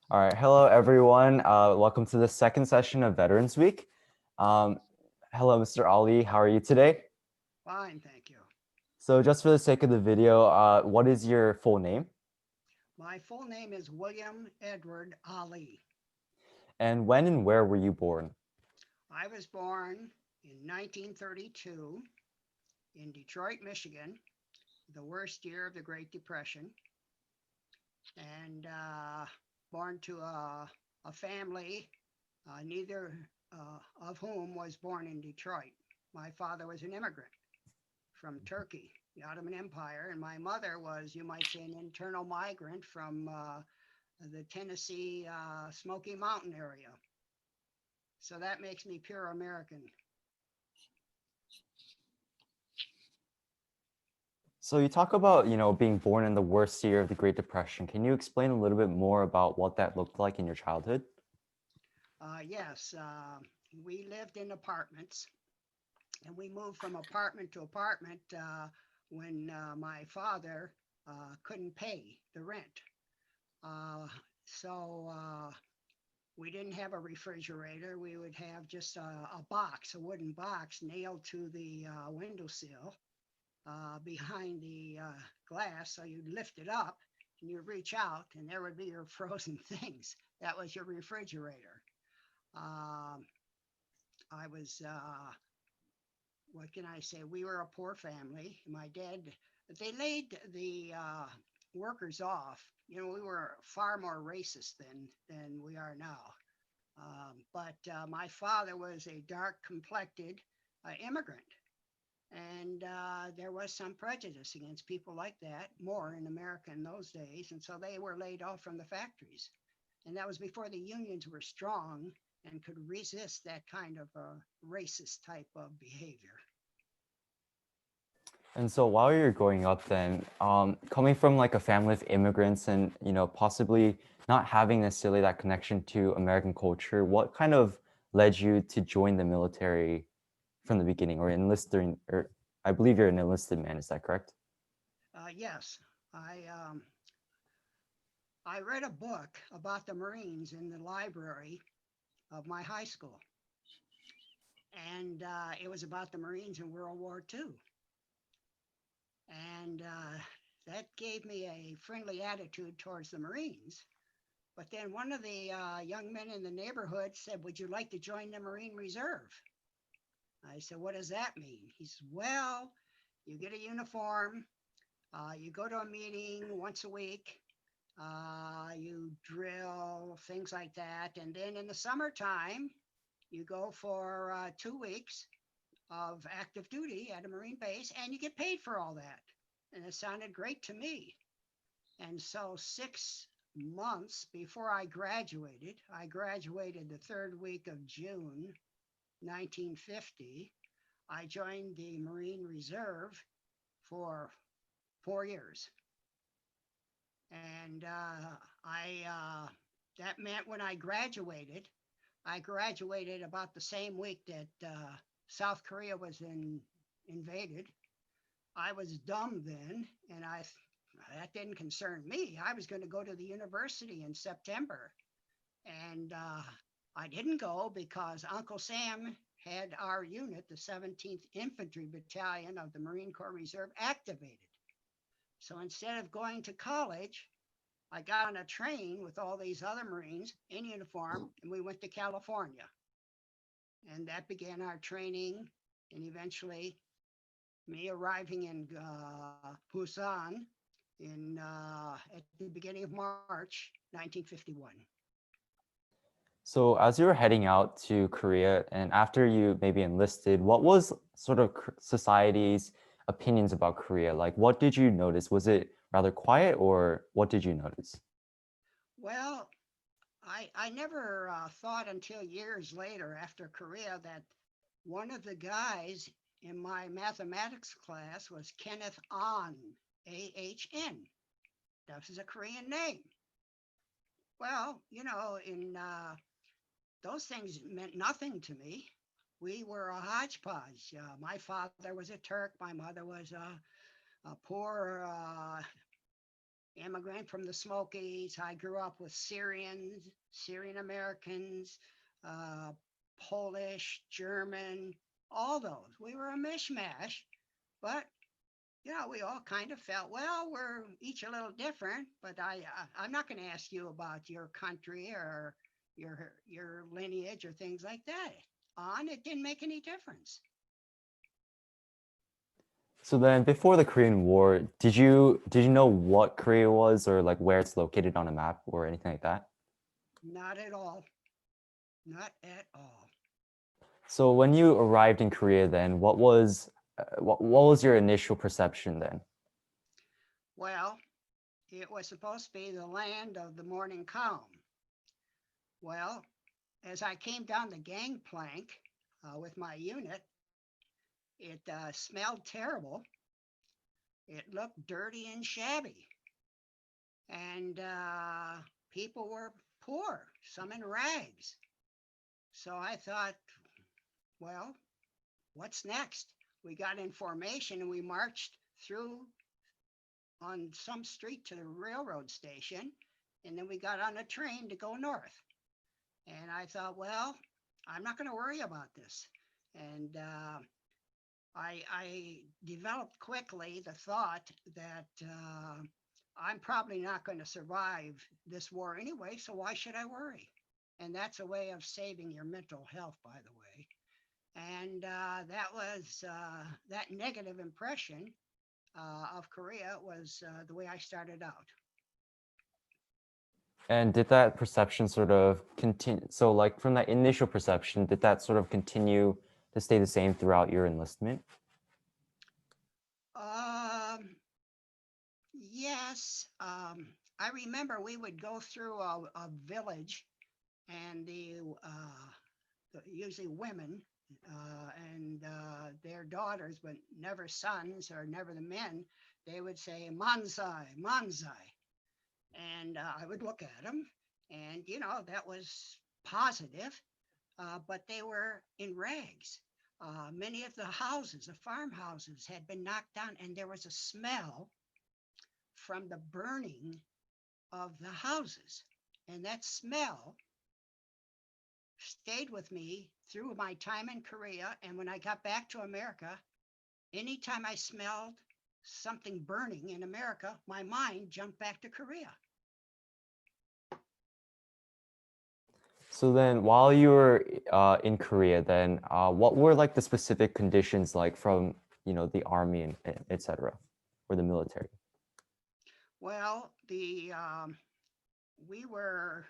All right, hello everyone. Welcome to the second session of Veterans Week. Um, Hello, Mr. Ali. How are you today? Fine, thank you. So just for the sake of the video, what is your full name? My full name is William Edward Ali. And when and where were you born? I was born in 1932 in Detroit, Michigan, the worst year of the Great Depression, and born to a family, neither of whom was born in Detroit. My father was an immigrant from Turkey, the Ottoman Empire, and my mother was, you might say, an internal migrant from the Tennessee Smoky Mountain area. So that makes me pure American. So you talk about, being born in the worst year of the Great Depression. Can you explain a little bit more about what that looked like in your childhood? Yes, we lived in apartments and we moved from apartment to apartment when my father couldn't pay the rent. So we didn't have a refrigerator. We would have just a box, a wooden box nailed to the windowsill behind the glass. So you'd lift it up and you'd reach out and there would be your frozen things. That was your refrigerator. Um, I was, what can I say? We were a poor family. My dad, they laid the workers off. You know, we were far more racist than we are now. But my father was a dark complected immigrant. And there was some prejudice against people like that, more in America in those days. And so they were laid off from the factories. And that was before the unions were strong and could resist that kind of racist type of behavior. And so while you're growing up then, coming from like a family of immigrants and, possibly not having necessarily that connection to American culture, what kind of led you to join the military from the beginning or enlist during, or I believe you're an enlisted man, is that correct? Yes, I read a book about the Marines in the library of my high school, and it was about the Marines in World War II. And that gave me a friendly attitude towards the Marines. But then one of the young men in the neighborhood said, "Would you like to join the Marine Reserve?" I said, "What does that mean?" He said, "Well, you get a uniform, you go to a meeting once a week, you drill, things like that. And then in the summertime, you go for 2 weeks of active duty at a Marine base and you get paid for all that." And it sounded great to me. And so 6 months before I graduated the third week of June 1950. I joined the Marine Reserve for 4 years. And I that meant when I graduated about the same week that South Korea was invaded. I was dumb then, and that didn't concern me. I was going to go to the university in September, and I didn't go because Uncle Sam had our unit, the 17th Infantry Battalion of the Marine Corps Reserve, activated. So instead of going to college, I got on a train with all these other Marines in uniform, and we went to California. And that began our training, and eventually me arriving in Busan at the beginning of March 1951. So as you were heading out to Korea and after you maybe enlisted, what was sort of society's opinions about Korea? Like, what did you notice? Was it rather quiet or what did you notice? Well, I never thought until years later after Korea that one of the guys in my mathematics class was Kenneth Ahn, Ahn. That was a Korean name. Well, in those things meant nothing to me. We were a hodgepodge. My father was a Turk. My mother was a poor immigrant from the Smokies. I grew up with Syrians, Syrian Americans, uh, Polish, German, all those. We were a mishmash, but we all kind of felt, well, we're each a little different, but I'm not going to ask you about your country or your lineage or things like that. It didn't make any difference. So then before the Korean War, did you know what Korea was or like where it's located on a map or anything like that? Not at all. Not at all. So when you arrived in Korea then, what was your initial perception then? Well, it was supposed to be the land of the morning calm. Well, as I came down the gangplank with my unit, it smelled terrible. It looked dirty and shabby. And people were poor, some in rags. So I thought, well, what's next? We got information and we marched through on some street to the railroad station. And then we got on a train to go north. And I thought, well, I'm not going to worry about this. And I developed quickly the thought that I'm probably not going to survive this war anyway, so why should I worry? And that's a way of saving your mental health, by the way. And that was that negative impression of Korea was the way I started out. And did that perception sort of continue? So like from that initial perception, did that sort of continue to stay the same throughout your enlistment? Yes, I remember we would go through a village, and usually women and their daughters, but never sons or never the men, they would say "Manzai, Manzai," and I would look at them, and that was positive, but they were in rags. Many of the houses, the farmhouses, had been knocked down, and there was a smell from the burning of the houses. And that smell stayed with me through my time in Korea. And when I got back to America, anytime I smelled something burning in America, my mind jumped back to Korea. So then while you were in Korea, then what were like the specific conditions like from, the army and et cetera, or the military? Well, we were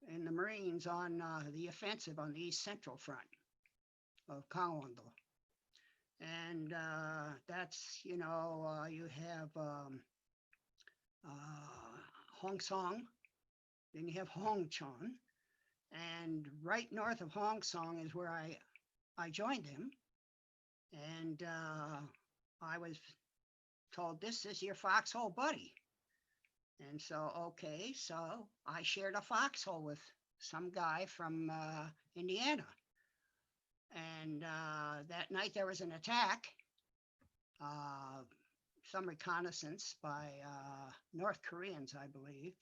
in the Marines on the offensive on the East Central Front of Gangwon-do. And that's, you have Hongsong, then you have Hongcheon, and right north of Hongsong is where I joined them. And I was told, this is your foxhole buddy. And so, okay, so I shared a foxhole with some guy from Indiana. And that night there was an attack, some reconnaissance by North Koreans, I believe,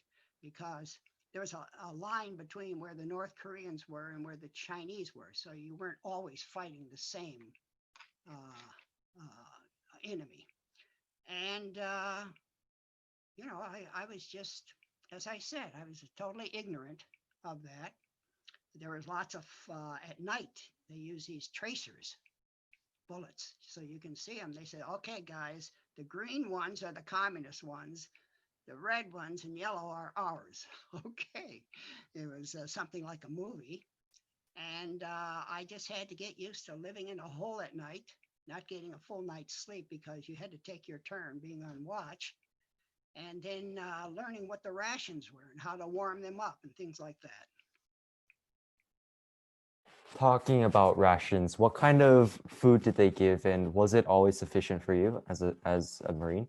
because there was a line between where the North Koreans were and where the Chinese were. So you weren't always fighting the same enemy. And, I was just, as I said, I was totally ignorant of that. There was lots of, at night, they use these tracers, bullets, so you can see them. They say, okay, guys, the green ones are the communist ones. The red ones and yellow are ours. Okay. It was something like a movie. And I just had to get used to living in a hole at night, not getting a full night's sleep because you had to take your turn being on watch, and then learning what the rations were and how to warm them up and things like that. Talking about rations, what kind of food did they give, and was it always sufficient for you as a Marine?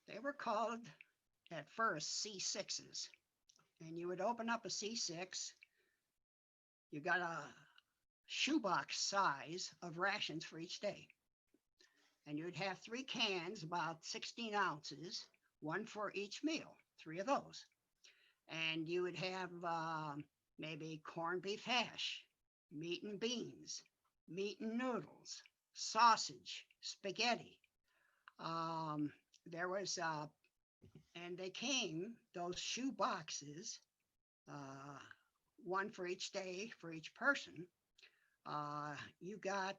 They were called at first C6s, and you would open up a C6. You got a shoebox size of rations for each day. and you'd have 3 cans, about 16 ounces, one for each meal, 3 of those. And you would have maybe corned beef hash, meat and beans, meat and noodles, sausage, spaghetti. There was, and they came, those shoe boxes, uh, one for each day for each person. You got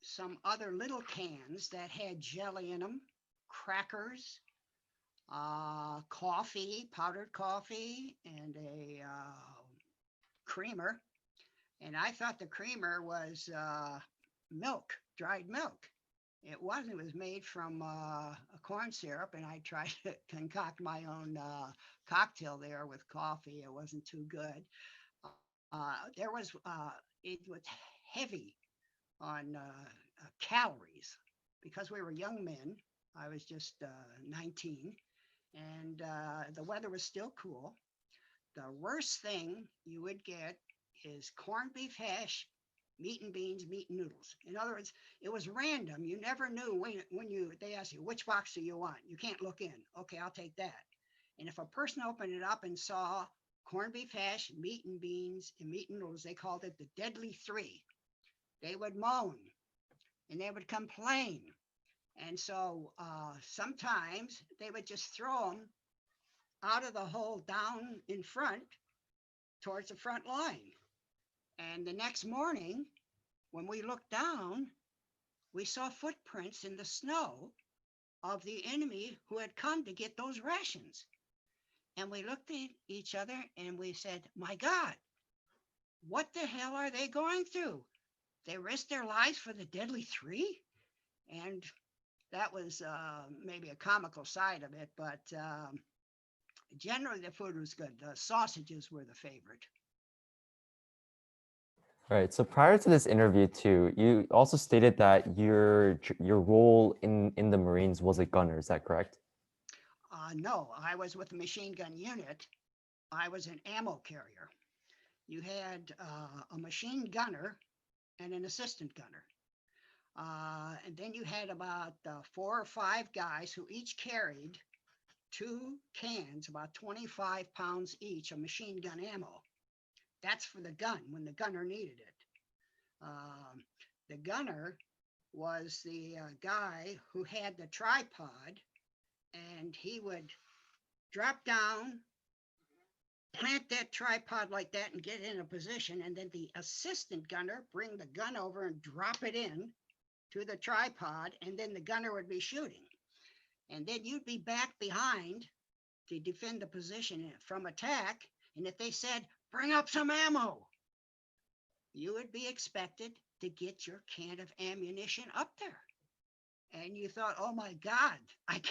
some other little cans that had jelly in them, crackers, coffee, powdered coffee, and a creamer. And I thought the creamer was milk, dried milk. It wasn't. It was made from a corn syrup, and I tried to concoct my own cocktail there with coffee. It wasn't too good. It was heavy on calories because we were young men. I was just 19, and the weather was still cool. The worst thing you would get is corned beef hash, meat and beans, meat and noodles. In other words, it was random. You never knew when they ask you, which box do you want? You can't look in. Okay, I'll take that. And if a person opened it up and saw corned beef hash, meat and beans, and meat and noodles, they called it the deadly three. They would moan and they would complain. And so sometimes they would just throw them out of the hole down in front towards the front line. And the next morning, when we looked down, we saw footprints in the snow of the enemy who had come to get those rations. And we looked at each other and we said, my God, what the hell are they going through? They risked their lives for the deadly three? And that was maybe a comical side of it, but generally the food was good. The sausages were the favorite. Right. So prior to this interview too, you also stated that your role in the Marines was a gunner. Is that correct? No, I was with the machine gun unit. I was an ammo carrier. You had a machine gunner and an assistant gunner. And then you had about 4 or 5 guys who each carried 2 cans, about 25 pounds each, of machine gun ammo. That's for the gun when the gunner needed it. The gunner was the guy who had the tripod, and he would drop down, plant that tripod like that and get in a position, and then the assistant gunner bring the gun over and drop it in to the tripod, and then the gunner would be shooting. And then you'd be back behind to defend the position from attack. And if they said, bring up some ammo, you would be expected to get your can of ammunition up there. And you thought, oh my God, I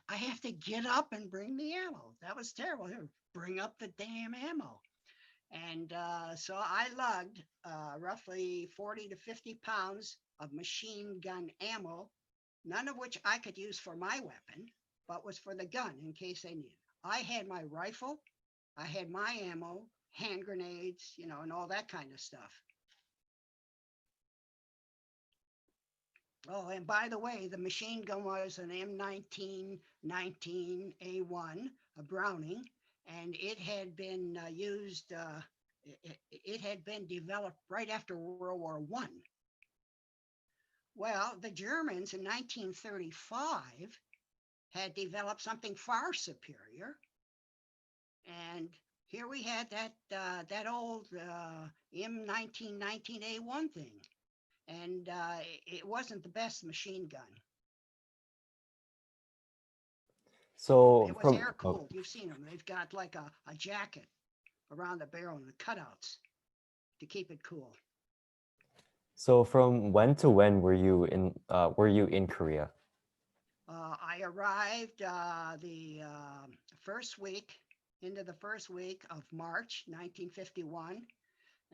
have to get up and bring the ammo. That was terrible. Bring up the damn ammo. And so I lugged roughly 40 to 50 pounds of machine gun ammo, none of which I could use for my weapon, but was for the gun in case they needed. I had my rifle, I had my ammo, hand grenades, and all that kind of stuff. Oh, and by the way, the machine gun was an M1919A1, a Browning, and it had been used, it had been developed right after World War I. Well, the Germans in 1935 had developed something far superior. And here we had that old M1919A1 thing. And it wasn't the best machine gun. So it was air cooled. You've seen them. They've got like a jacket around the barrel and the cutouts to keep it cool. So from when to when were you in Korea? I arrived the first week, into the first week of March 1951,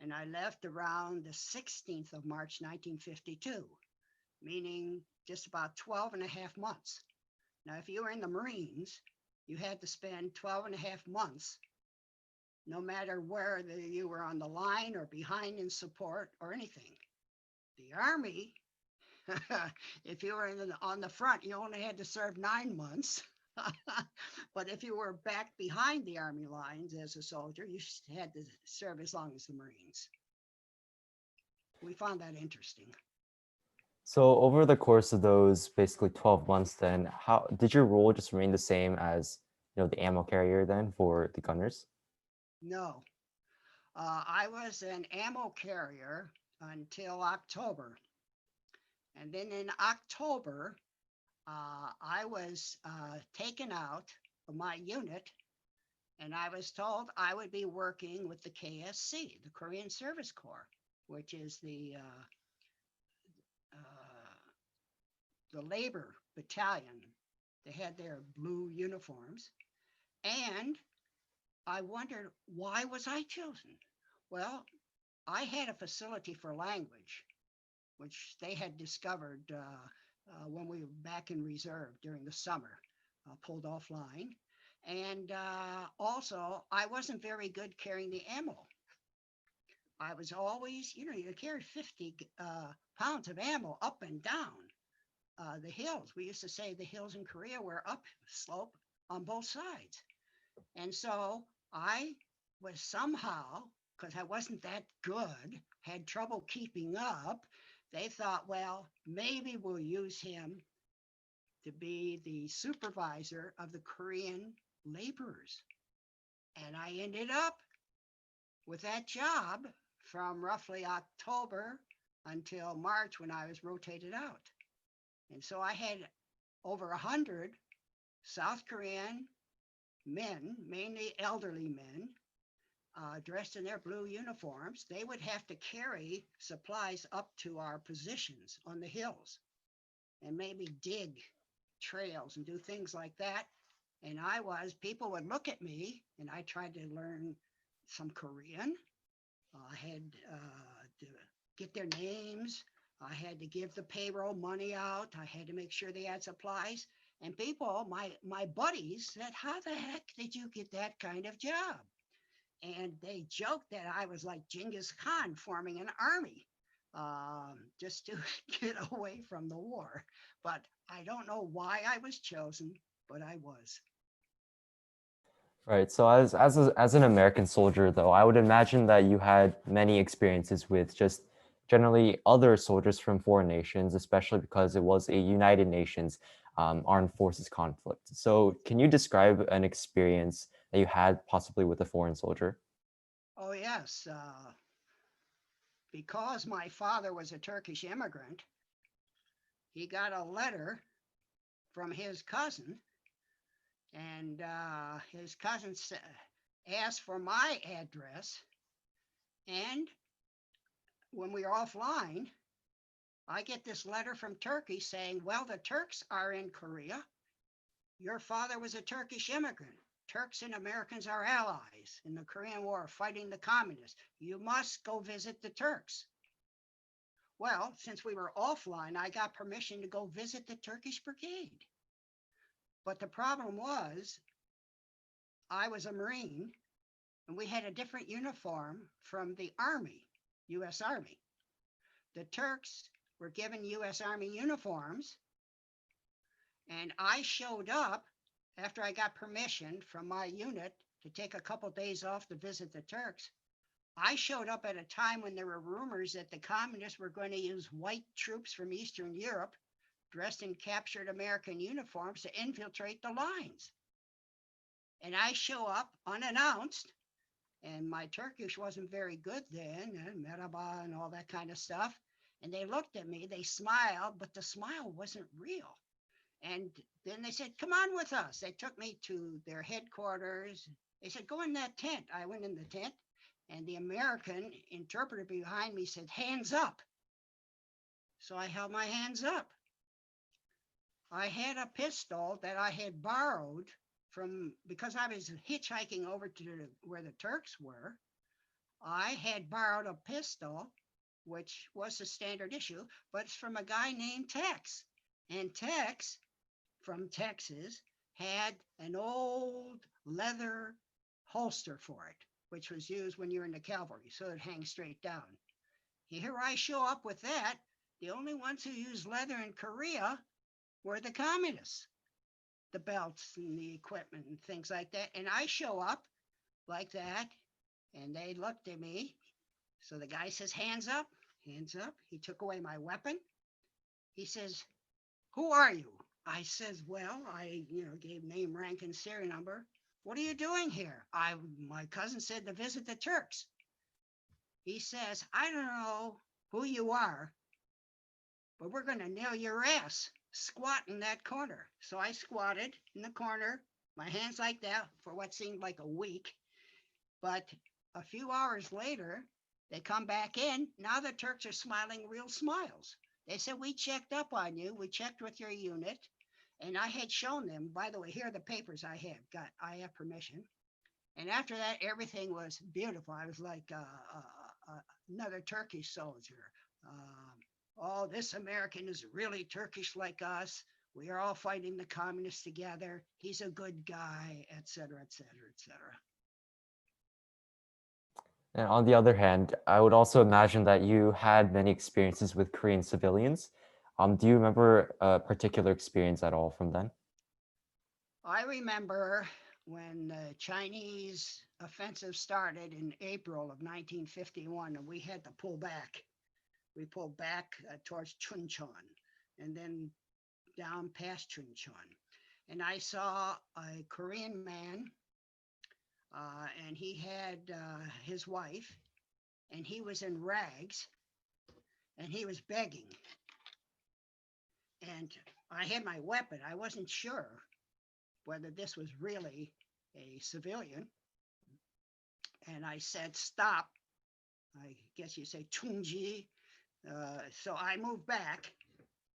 and I left around the 16th of March 1952, meaning just about 12 and a half months. Now, if you were in the Marines, you had to spend 12 and a half months, no matter whether you were on the line or behind in support or anything. The Army, if you were on the front, you only had to serve 9 months. But if you were back behind the Army lines as a soldier, you had to serve as long as the Marines. We found that interesting. So over the course of those basically 12 months, then how did your role just remain the same as the ammo carrier then for the gunners? No, I was an ammo carrier until October. And then in October, I was taken out of my unit, and I was told I would be working with the KSC, the Korean Service Corps, which is the labor battalion. They had their blue uniforms. And I wondered, why was I chosen? Well, I had a facility for language, which they had discovered when we were back in reserve during the summer, pulled offline. And also, I wasn't very good carrying the ammo. I was always, you carry 50 pounds of ammo up and down the hills. We used to say the hills in Korea were upslope on both sides. And so I was somehow, because I wasn't that good, had trouble keeping up. They thought, well, maybe we'll use him to be the supervisor of the Korean laborers. And I ended up with that job from roughly October until March when I was rotated out. And so I had over 100 South Korean men, mainly elderly men, dressed in their blue uniforms. They would have to carry supplies up to our positions on the hills and maybe dig trails and do things like that. And people would look at me, and I tried to learn some Korean. I had to get their names. I had to give the payroll money out. I had to make sure they had supplies. And people, my buddies said, how the heck did you get that kind of job? And they joked that I was like Genghis Khan forming an army just to get away from the war. But I don't know why I was chosen, but I was. Right. So as an American soldier, though, I would imagine that you had many experiences with just generally other soldiers from foreign nations, especially because it was a United Nations armed forces conflict. So can you describe an experience that you had possibly with a foreign soldier? Oh, yes. Because my father was a Turkish immigrant, he got a letter from his cousin, and his cousin asked for my address. And when we were offline, I get this letter from Turkey saying, well, the Turks are in Korea. Your father was a Turkish immigrant. Turks and Americans are allies in the Korean War fighting the communists. You must go visit the Turks. Well, since we were offline, I got permission to go visit the Turkish brigade. But the problem was, I was a Marine, and we had a different uniform from the Army, U.S. Army. The Turks were given U.S. Army uniforms, and I showed up after I got permission from my unit to take a couple days off to visit the Turks. I showed up at a time when there were rumors that the communists were going to use white troops from Eastern Europe dressed in captured American uniforms to infiltrate the lines. And I show up unannounced, and my Turkish wasn't very good then, merhaba and all that kind of stuff. And they looked at me, they smiled, but the smile wasn't real. And then they said, come on with us. They took me to their headquarters. They said, go in that tent. I went in the tent, and the American interpreter behind me said, hands up. So I held my hands up. I had a pistol that I had borrowed because I was hitchhiking over to where the Turks were. I had borrowed a pistol, which was a standard issue, but it's from a guy named Tex. And Tex, from Texas, had an old leather holster for it, which was used when you were in the cavalry, so it hangs straight down. Here I show up with that. The only ones who used leather in Korea were the communists, the belts and the equipment and things like that. And I show up like that, and they looked at me. So the guy says, hands up, hands up. He took away my weapon. He says, who are you? I says, well, I, gave name, rank, and serial number. What are you doing here? My cousin said to visit the Turks. He says, I don't know who you are, but we're going to nail your ass. Squat in that corner. So I squatted in the corner, my hands like that for what seemed like a week. But a few hours later, they come back in. Now the Turks are smiling real smiles. They said, we checked up on you. We checked with your unit. And I had shown them, by the way, here are the papers I have. I have permission. And after that, everything was beautiful. I was like another Turkish soldier. Oh, this American is really Turkish like us. We are all fighting the communists together. He's a good guy, et cetera, et cetera, et cetera. And on the other hand, I would also imagine that you had many experiences with Korean civilians. Do you remember a particular experience at all from then? I remember when the Chinese offensive started in April of 1951, and we had to pull back. We pulled back towards Chuncheon and then down past Chuncheon. And I saw a Korean man, and he had his wife, and he was in rags, and he was begging. And I had my weapon. I wasn't sure whether this was really a civilian. And I said, stop. I guess you say Tunji. So I moved back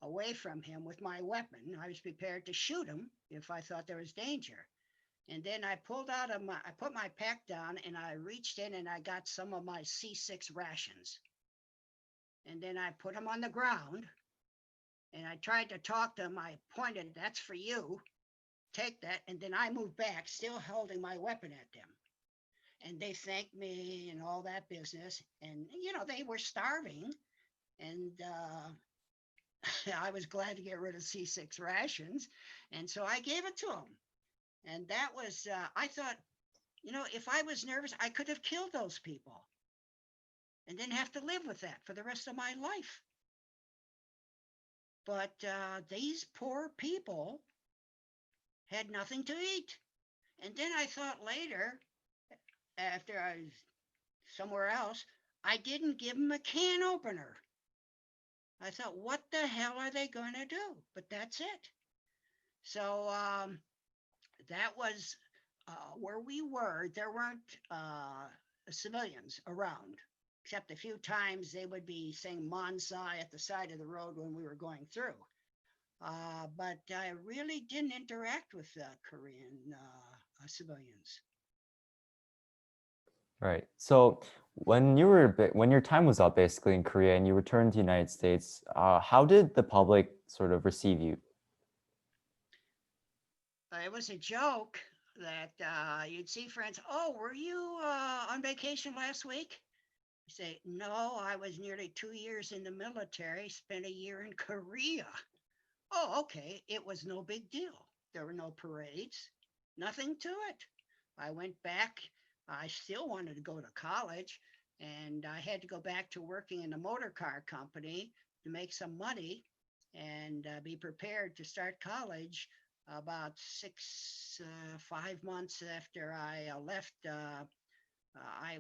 away from him with my weapon. I was prepared to shoot him if I thought there was danger. And then I put my pack down and I reached in and I got some of my C6 rations. And then I put them on the ground and I tried to talk to them. I pointed, that's for you. Take that. And then I moved back, still holding my weapon at them. And they thanked me and all that business. And, they were starving. And I was glad to get rid of C6 rations. And so I gave it to them. And that was, I thought, if I was nervous, I could have killed those people and then have to live with that for the rest of my life. But these poor people had nothing to eat. And then I thought later, after I was somewhere else, I didn't give them a can opener. I thought, what the hell are they going to do? But that's it. So that was where we were. There weren't civilians around, except a few times they would be saying Mansai at the side of the road when we were going through. But I really didn't interact with Korean civilians. Right. So when when your time was up basically in Korea and you returned to the United States, how did the public sort of receive you? It was a joke that you'd see friends. Oh, were you on vacation last week? You say, no, I was nearly 2 years in the military, spent a year in Korea. Oh, okay. It was no big deal. There were no parades, nothing to it. I went back. I still wanted to go to college, and I had to go back to working in a motor car company to make some money and be prepared to start college. About 5 months after I left, I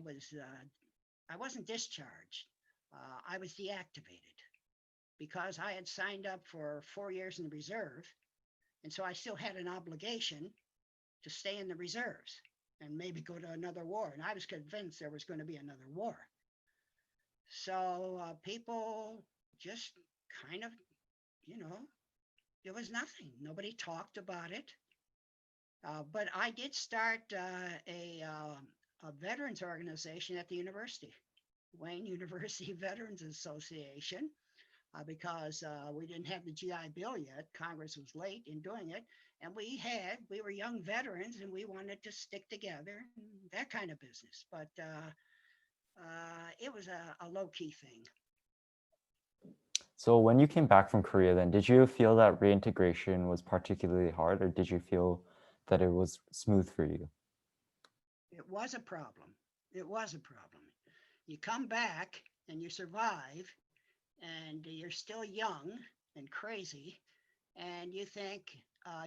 wasn't discharged. I was deactivated because I had signed up for 4 years in the reserve. And so I still had an obligation to stay in the reserves and maybe go to another war. And I was convinced there was going to be another war. So people just kind of, it was nothing. Nobody talked about it. But I did start a veterans organization at the university, Wayne University Veterans Association, because we didn't have the GI Bill yet. Congress was late in doing it. And we were young veterans and we wanted to stick together, that kind of business. But it was a low-key thing. So when you came back from Korea, then did you feel that reintegration was particularly hard, or did you feel that it was smooth for you? It was a problem. It was a problem. You come back and you survive, and you're still young and crazy, and you think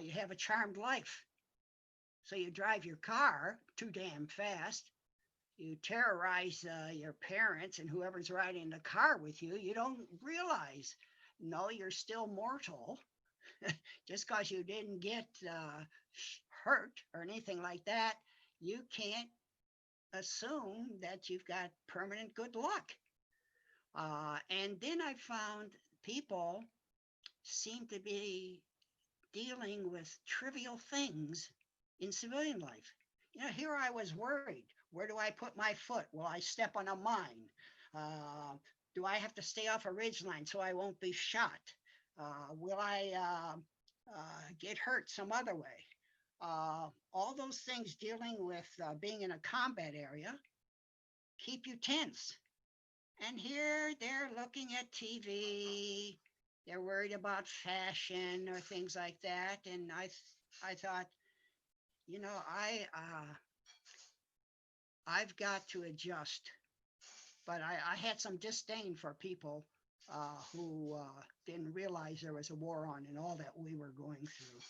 you have a charmed life. So you drive your car too damn fast. You terrorize your parents and whoever's riding the car with you. You don't realize, no, you're still mortal. Just because you didn't get hurt or anything like that, you can't assume that you've got permanent good luck. And then I found people seem to be dealing with trivial things in civilian life. You know, here I was worried. Where do I put my foot? Will I step on a mine? Uh, do I have to stay off a ridge line so I won't be shot? Will I get hurt some other way? All those things dealing with being in a combat area keep you tense. And here they're looking at TV. They're worried about fashion or things like that. And I thought, you know, I've got to adjust. But I had some disdain for people who didn't realize there was a war on and all that we were going through.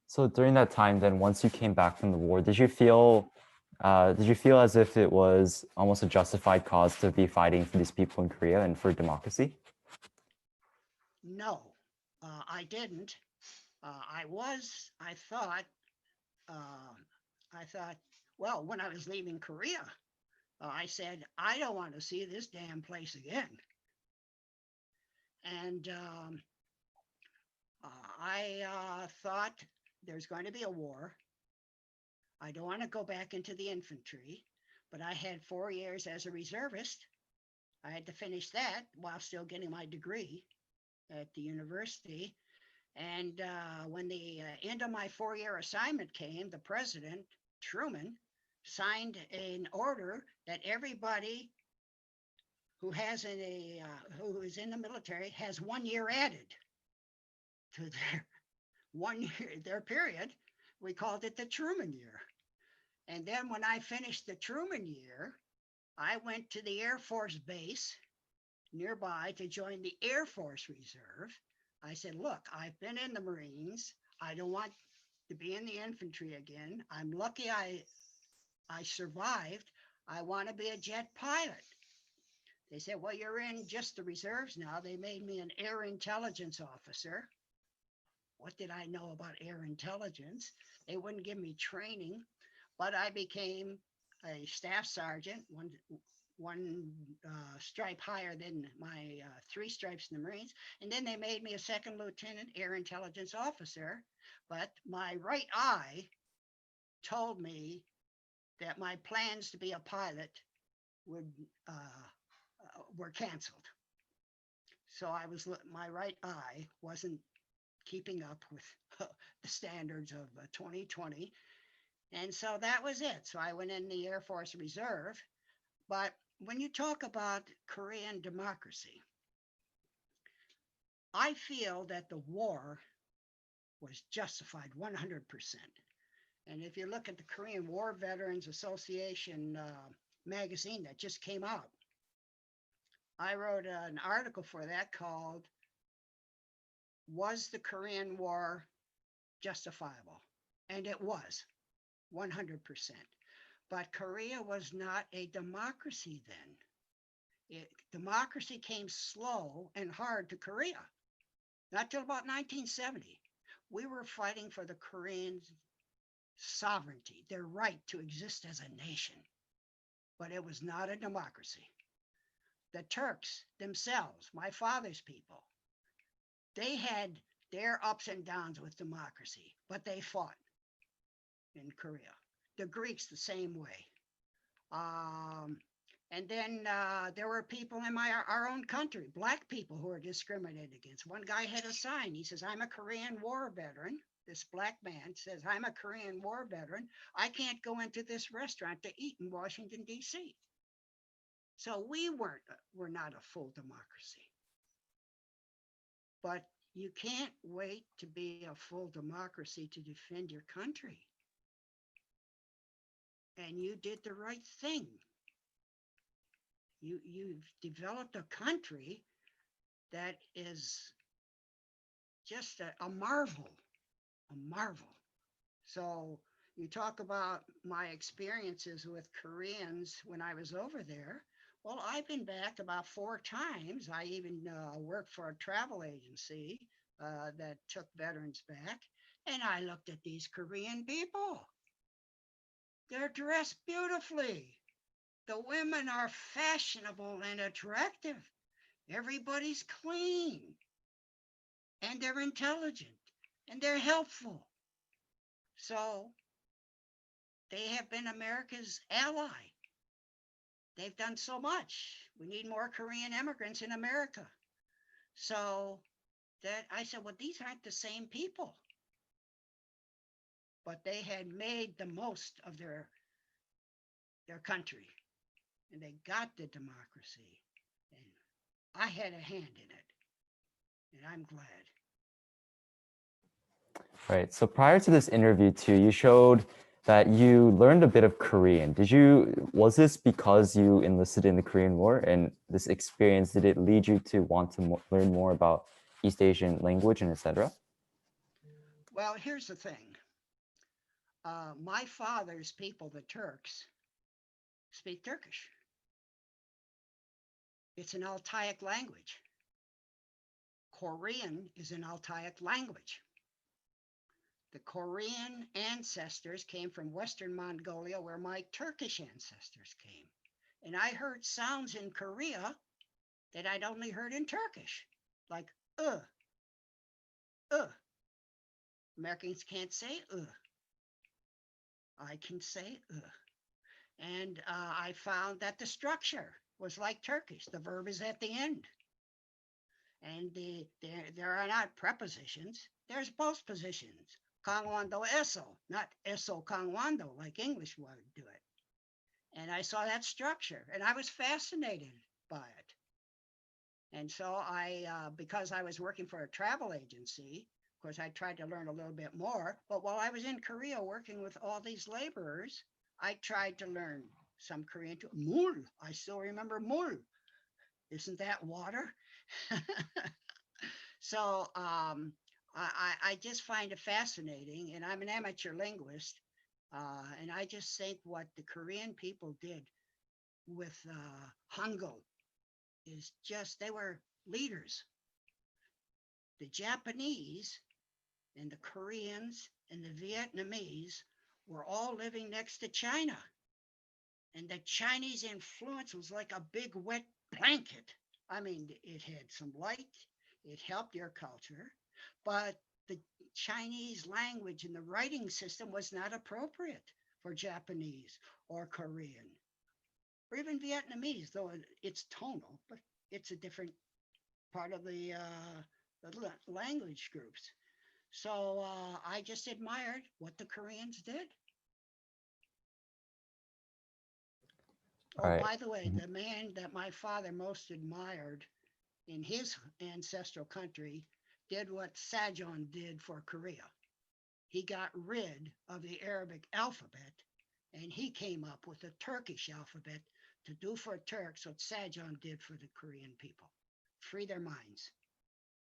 So during that time, then once you came back from the war, did you feel as if it was almost a justified cause to be fighting for these people in Korea and for democracy? No, I didn't. I thought, uh, I thought, well, when I was leaving Korea, I said, I don't want to see this damn place again. And I thought there's going to be a war. I don't want to go back into the infantry, but I had 4 years as a reservist. I had to finish that while still getting my degree at the university. And when the end of my 4 year assignment came, the president, Truman, signed an order that everybody who is in the military has 1 year added to their 1 year their period. We called it the Truman year. And then when I finished the Truman year, I went to the Air Force base nearby to join the Air Force Reserve. I said, look, I've been in the Marines. I don't want to be in the infantry again. I'm lucky I survived. I want to be a jet pilot. They said, well, you're in just the reserves now. They made me an air intelligence officer. What did I know about air intelligence? They wouldn't give me training, but I became a staff sergeant, one stripe higher than my 3 stripes in the Marines. And then they made me a second lieutenant air intelligence officer. But my right eye told me that my plans to be a pilot would were canceled. So my right eye wasn't keeping up with the standards of 2020. And so that was it. So I went in the Air Force Reserve. But when you talk about Korean democracy, I feel that the war was justified 100%. And if you look at the Korean War Veterans Association magazine that just came out, I wrote an article for that called Was the Korean War Justifiable? And it was 100%. But Korea was not a democracy then. Democracy came slow and hard to Korea, not till about 1970. We were fighting for the Koreans' sovereignty, their right to exist as a nation, but it was not a democracy. The Turks themselves, my father's people, they had their ups and downs with democracy, but they fought in Korea. The Greeks, the same way. And then there were people in our own country, Black people who were discriminated against. One guy had a sign. He says, I'm a Korean War veteran. This Black man says, I'm a Korean War veteran. I can't go into this restaurant to eat in Washington, D.C. So we're not a full democracy, but you can't wait to be a full democracy to defend your country. And you did the right thing. You've developed a country that is just a marvel, a marvel. So you talk about my experiences with Koreans when I was over there. Well, I've been back about 4 times. I even worked for a travel agency that took veterans back. And I looked at these Korean people. They're dressed beautifully. The women are fashionable and attractive. Everybody's clean and they're intelligent and they're helpful. So they have been America's ally. They've done so much. We need more Korean immigrants in America. So that I said, well, these aren't the same people, but they had made the most of their country and they got the democracy. And I had a hand in it. And I'm glad. Right. So prior to this interview too, you showed that you learned a bit of Korean. Was this because you enlisted in the Korean War, and this experience, did it lead you to want to learn more about East Asian language and etc.? Well, here's the thing. My father's people, the Turks, speak Turkish. It's an Altaic language. Korean is an Altaic language. The Korean ancestors came from Western Mongolia, where my Turkish ancestors came. And I heard sounds in Korea that I'd only heard in Turkish, like uh. Americans can't say I can say And I found that the structure was like Turkish. The verb is at the end. And there are not prepositions. There's postpositions. Kangwando eso, not eso kangwando like English would do it. And I saw that structure and I was fascinated by it. And so because I was working for a travel agency, of course, I tried to learn a little bit more. But while I was in Korea working with all these laborers, I tried to learn some Korean too. Mul, I still remember mul. Isn't that water? So I just find it fascinating, and I'm an amateur linguist, and I just think what the Korean people did with Hangul is just, they were leaders. The Japanese and the Koreans and the Vietnamese were all living next to China. And the Chinese influence was like a big wet blanket. I mean, it had some light, it helped your culture, but the Chinese language and the writing system was not appropriate for Japanese or Korean or even Vietnamese, though it's tonal, but it's a different part of the language groups. So I just admired what the Koreans did. All Oh, right. by the way, the man that my father most admired in his ancestral country did what Sejong did for Korea. He got rid of the Arabic alphabet and he came up with a Turkish alphabet to do for Turks what Sejong did for the Korean people. Free their minds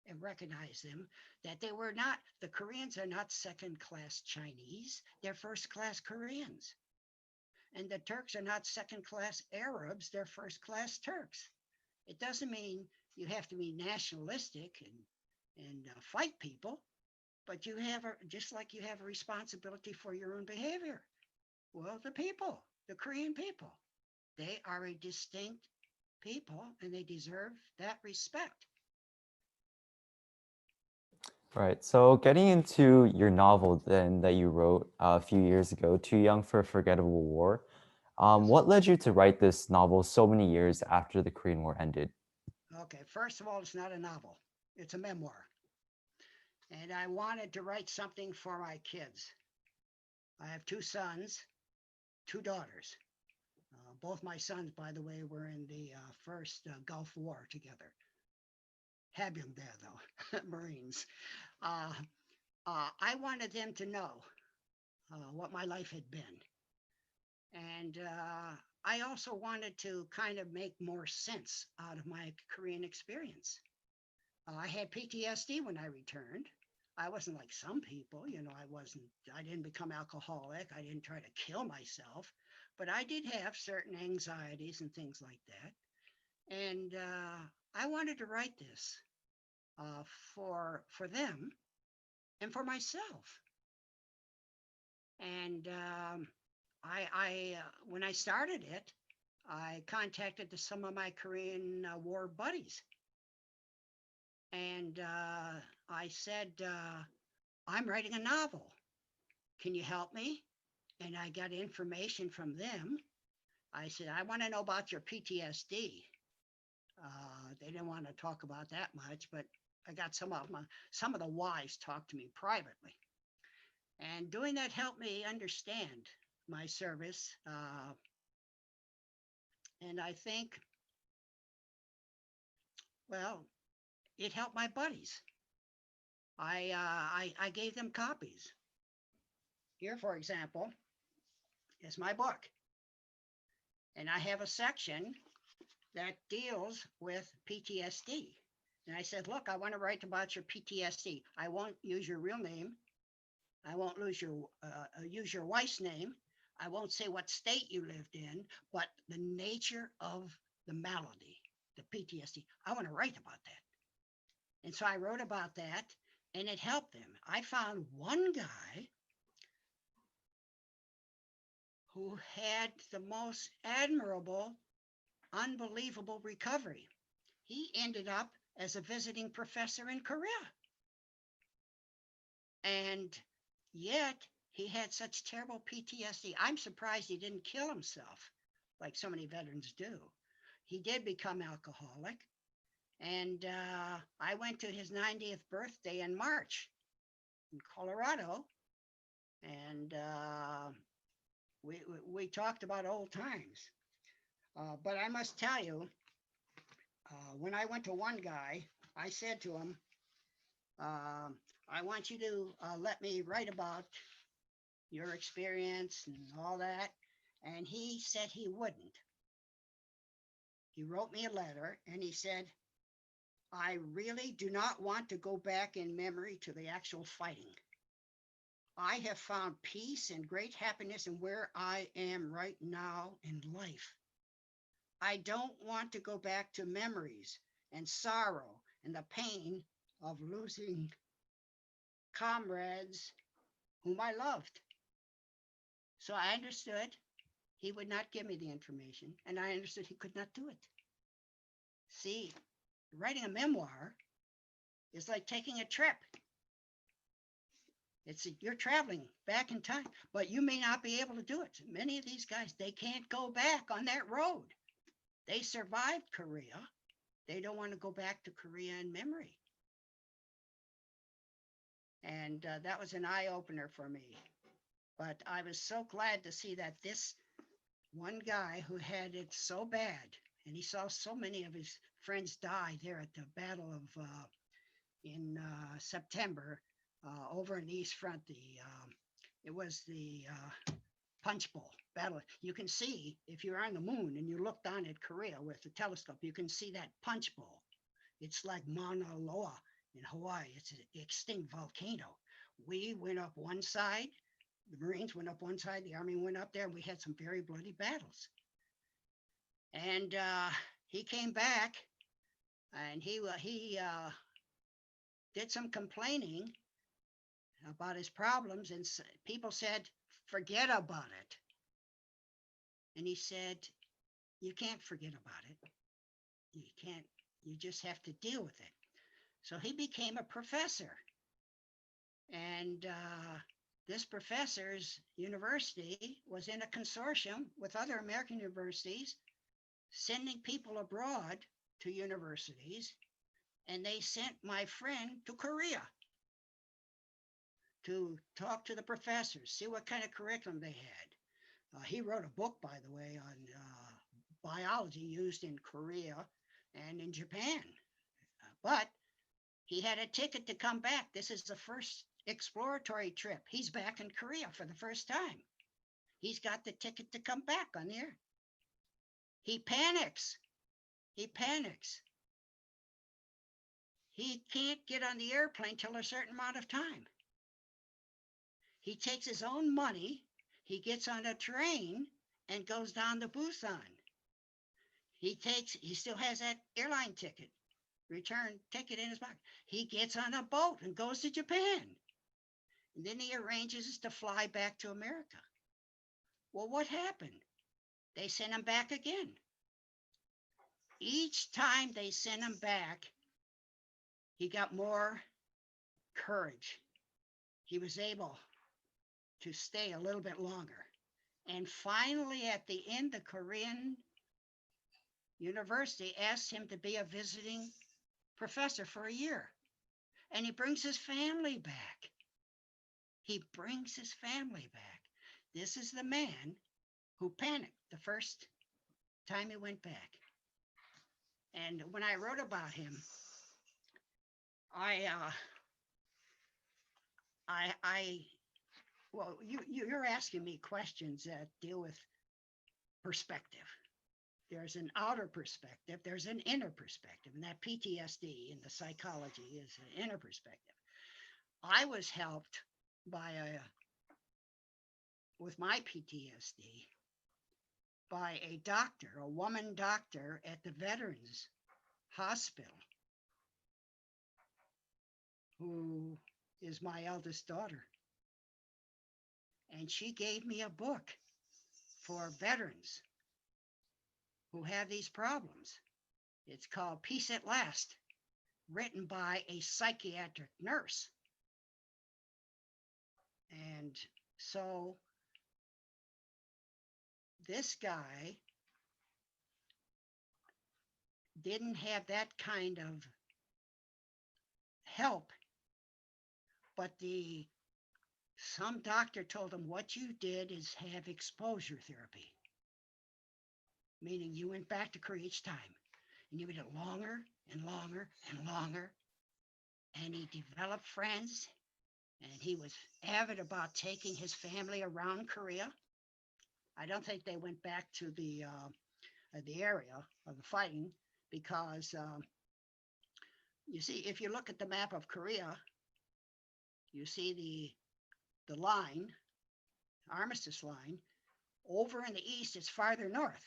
and recognize them, that the Koreans are not second class Chinese, they're first class Koreans. And the Turks are not second class Arabs, they're first class Turks. It doesn't mean you have to be nationalistic and fight people, but you have just like you have a responsibility for your own behavior. Well, the Korean people, they are a distinct people and they deserve that respect. Right. So getting into your novel then that you wrote a few years ago, Too Young for a Forgettable War, Yes. what led you to write this novel so many years after the Korean War ended? Okay, first of all, it's not a novel, it's a memoir. And I wanted to write something for my kids. I have 2 sons, 2 daughters. Both my sons, by the way, were in the first Gulf War together. Had them there, though, Marines. Uh, I wanted them to know what my life had been. And I also wanted to kind of make more sense out of my Korean experience. I had PTSD when I returned. I wasn't like some people, I didn't become alcoholic. I didn't try to kill myself, but I did have certain anxieties and things like that. And I wanted to write this for them and for myself. And when I started it, I contacted some of my Korean War buddies. And I said, I'm writing a novel. Can you help me? And I got information from them. I said, I want to know about your PTSD. They didn't want to talk about that much, but I got some of the wives talked to me privately. And doing that helped me understand my service. And I think, well, it helped my buddies. I gave them copies. Here, for example, is my book. And I have a section that deals with PTSD. And I said, look, I want to write about your PTSD. I won't use your real name. I won't use your wife's name. I won't say what state you lived in, but the nature of the malady, the PTSD. I want to write about that. And so I wrote about that, and it helped them. I found one guy who had the most admirable, unbelievable recovery. He ended up as a visiting professor in Korea. And yet he had such terrible PTSD. I'm surprised he didn't kill himself like so many veterans do. He did become alcoholic. And I went to his 90th birthday in March in Colorado. And we talked about old times. But I must tell you, when I went to one guy, I said to him, I want you to let me write about your experience and all that. And he said he wouldn't. He wrote me a letter and he said, I really do not want to go back in memory to the actual fighting. I have found peace and great happiness in where I am right now in life. I don't want to go back to memories and sorrow and the pain of losing comrades whom I loved. So I understood he would not give me the information, and I understood he could not do it. See, writing a memoir is like taking a trip. You're traveling back in time, but you may not be able to do it. Many of these guys, they can't go back on that road. They survived Korea. They don't want to go back to Korea in memory. And that was an eye-opener for me. But I was so glad to see that this one guy who had it so bad, and he saw so many of his friends die there at the Battle of in September over in the East Front. It was the Punch Bowl battle. You can see, if you're on the moon and you look down at Korea with the telescope, you can see that Punch Bowl. It's like Mauna Loa in Hawaii. It's an extinct volcano. We went up one side, the Marines went up one side, the Army went up there, and we had some very bloody battles. And he came back, and he did some complaining about his problems, and people said, forget about it. And he said, you can't forget about it. You can't, you just have to deal with it. So he became a professor. And this professor's university was in a consortium with other American universities, sending people abroad to universities. And they sent my friend to Korea to talk to the professors, see what kind of curriculum they had. He wrote a book, by the way, on biology used in Korea and in Japan. But he had a ticket to come back. This is the first exploratory trip. He's back in Korea for the first time. He's got the ticket to come back on the air. He panics. He panics. He can't get on the airplane till a certain amount of time. He takes his own money. He gets on a train and goes down to Busan. He still has that airline ticket, return ticket in his pocket. He gets on a boat and goes to Japan. And then he arranges to fly back to America. Well, what happened? They sent him back again. Each time they sent him back, he got more courage. He was able to stay a little bit longer. And finally, at the end, the Korean university asked him to be a visiting professor for a year. And he brings his family back. He brings his family back. This is the man who panicked the first time he went back. And when I wrote about him, well, you're asking me questions that deal with perspective. There's an outer perspective, there's an inner perspective, and that PTSD in the psychology is an inner perspective. I was helped with my PTSD by a doctor, a woman doctor at the Veterans Hospital, who is my eldest daughter. And she gave me a book for veterans who have these problems. It's called Peace at Last, written by a psychiatric nurse. And so this guy didn't have that kind of help, but some doctor told him, what you did is have exposure therapy, meaning you went back to Korea each time and you did it longer and longer and longer. And he developed friends, and he was avid about taking his family around Korea. I don't think they went back to the area of the fighting because you see, if you look at the map of Korea, you see the line, armistice line. Over in the east, it's farther north.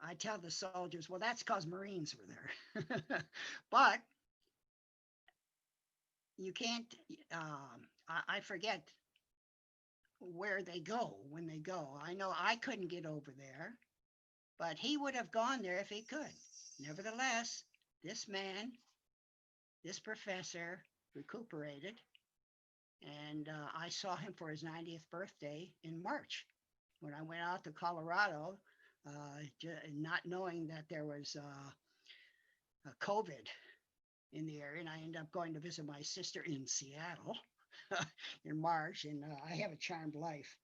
I tell the soldiers, well, that's because Marines were there. But you can't, I forget where they go when they go. I know I couldn't get over there, but he would have gone there if he could. Nevertheless, this man, this professor recuperated, and I saw him for his 90th birthday in March when I went out to Colorado, not knowing that there was a COVID in the area, and I ended up going to visit my sister in Seattle in March, and I have a charmed life.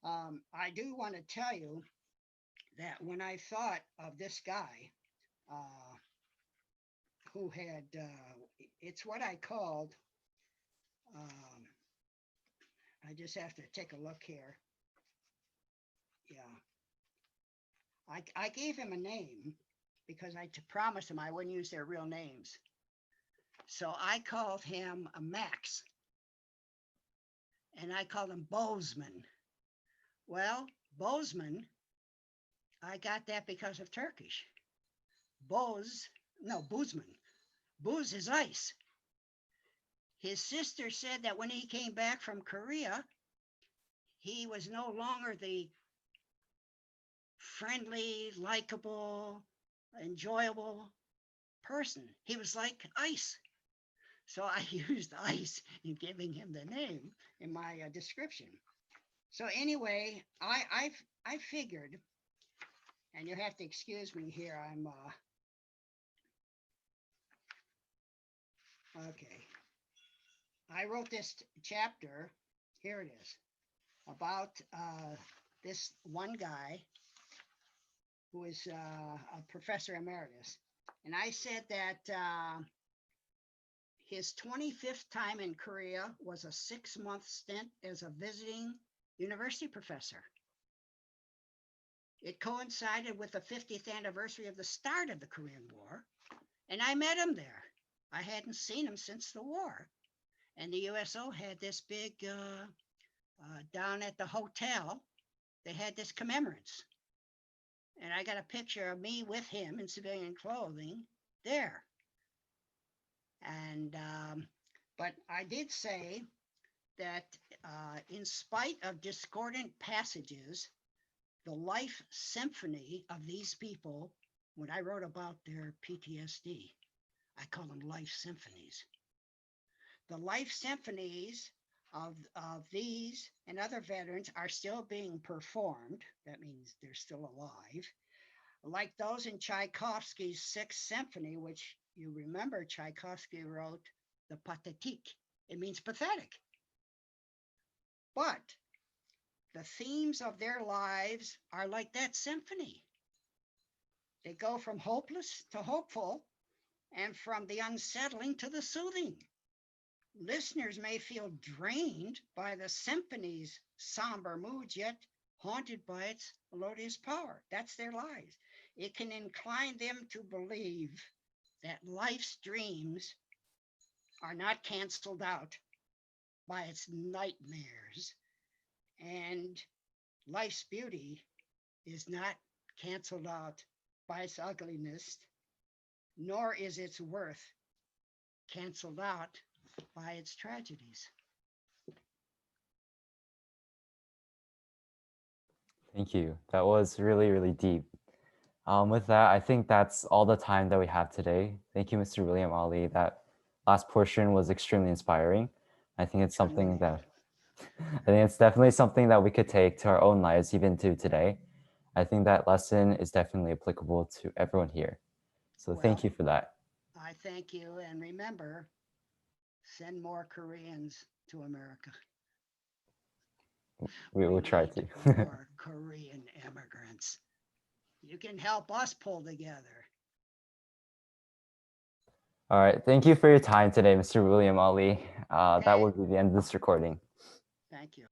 I do want to tell you that when I thought of this guy who had, it's what I called, I just have to take a look here. Yeah. I gave him a name because I promised him I wouldn't use their real names. So I called him a Max. And I called him Bozeman. Well, Bozeman, I got that because of Turkish. Boozman. Booze is ice. His sister said that when he came back from Korea, he was no longer the friendly, likable, enjoyable person. He was like ice. So I used ice in giving him the name in my description. So anyway, I figured, and you have to excuse me here, I'm okay. I wrote this chapter, here it is, about this one guy who is a professor emeritus. And I said that his 25th time in Korea was a 6-month stint as a visiting university professor. It coincided with the 50th anniversary of the start of the Korean War, and I met him there. I hadn't seen him since the war. And the USO had this big, down at the hotel, they had this commemorance. And I got a picture of me with him in civilian clothing there. And, but I did say that in spite of discordant passages, the life symphony of these people, when I wrote about their PTSD, I call them life symphonies. The life symphonies of these and other veterans are still being performed. That means they're still alive. Like those in Tchaikovsky's Sixth Symphony, which you remember Tchaikovsky wrote the Pathétique. It means pathetic. But the themes of their lives are like that symphony. They go from hopeless to hopeful and from the unsettling to the soothing. Listeners may feel drained by the symphony's somber moods, yet haunted by its melodious power. That's their lives. It can incline them to believe that life's dreams are not canceled out by its nightmares, and life's beauty is not canceled out by its ugliness, nor is its worth canceled out by its tragedies. Thank you. That was really, really deep. With that, I think that's all the time that we have today. Thank you, Mr. William Alli. That last portion was extremely inspiring. I think it's something that I think it's definitely something that we could take to our own lives, even to today. I think that lesson is definitely applicable to everyone here. So thank you for that. I thank you. And remember, send more Koreans to America. We will try need to. more Korean immigrants. You can help us pull together. All right. Thank you for your time today, Mr. William Alli. That Okay. will be the end of this recording. Thank you.